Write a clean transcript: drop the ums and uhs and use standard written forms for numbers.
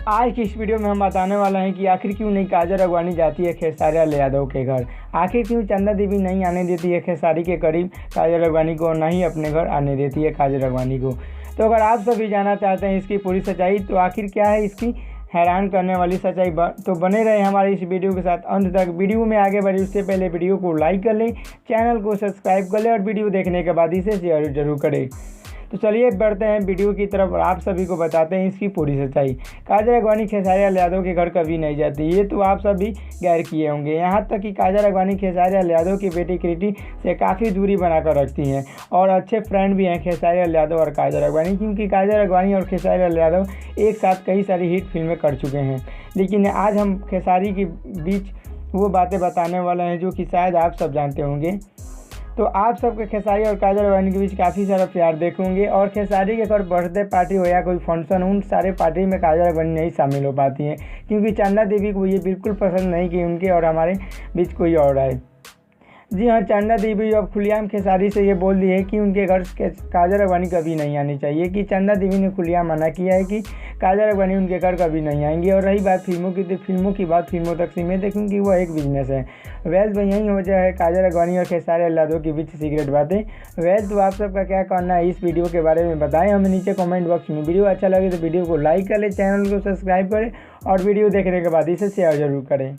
आज की इस वीडियो में हम बताने वाले हैं कि आखिर क्यों नहीं काजल राघवानी जाती है खेसारी लाल यादव के घर। आखिर क्यों चंदा देवी नहीं आने देती है खेसारी के करीब काजल राघवानी को, और ना ही अपने घर आने देती है काजल राघवानी को। तो अगर आप सभी जानना चाहते हैं इसकी पूरी सच्चाई, तो आखिर क्या है इसकी हैरान करने वाली सच्चाई, तो बने रहे हमारे इस वीडियो के साथ अंत तक। वीडियो में आगे बढ़े उससे पहले वीडियो को लाइक कर लें, चैनल को सब्सक्राइब कर लें और वीडियो देखने के बाद इसे शेयर जरूर करें। तो चलिए बढ़ते हैं वीडियो की तरफ और आप सभी को बताते हैं इसकी पूरी सच्चाई। काजल राघवानी खेसारी लाल यादव के घर कभी नहीं जाती, ये तो आप सभी गैर किए होंगे। यहाँ तक कि काजल राघवानी खेसारी लाल यादव की बेटी कृति से काफ़ी दूरी बनाकर रखती हैं और अच्छे फ्रेंड भी हैं खेसारी लाल यादव और काजल राघवानी, क्योंकि काजल राघवानी और खेसारी लाल यादव एक साथ कई सारी हिट फिल्में कर चुके हैं। लेकिन आज हम खेसारी के बीच वो बातें बताने वाले हैं जो कि शायद आप सब जानते होंगे। तो आप सबके खेसारी और काजल राघवानी के बीच काफ़ी सारा प्यार देखेंगे, और खेसारी के घर बर्थडे पार्टी हो या कोई फंक्शन, उन सारे पार्टी में काजल राघवानी नहीं शामिल हो पाती हैं, क्योंकि चंदा देवी को ये बिल्कुल पसंद नहीं कि उनके और हमारे बीच कोई और आए। जी हाँ, चंदा देवी अब खुलेआम खेसारी से ये बोल दी है कि उनके घर काजल राघवानी कभी नहीं आनी चाहिए, कि चंदा देवी ने खुलेआम मना किया है कि काजल राघवानी उनके घर कभी नहीं आएंगी। और रही बात फिल्मों की, तो फिल्मों की बात फिल्मों तक सीमित है, क्योंकि वह एक बिजनेस है। वैसे यही वजह है काजल राघवानी और खेसारी लाल यादव के बीच सीक्रेट बातें। वैसे तो आप सबका क्या कहना है इस वीडियो के बारे में बताएं हमें नीचे कमेंट बॉक्स में। वीडियो अच्छा लगे तो वीडियो को लाइक करें, चैनल को सब्सक्राइब करें और वीडियो देखने के बाद इसे शेयर जरूर करें।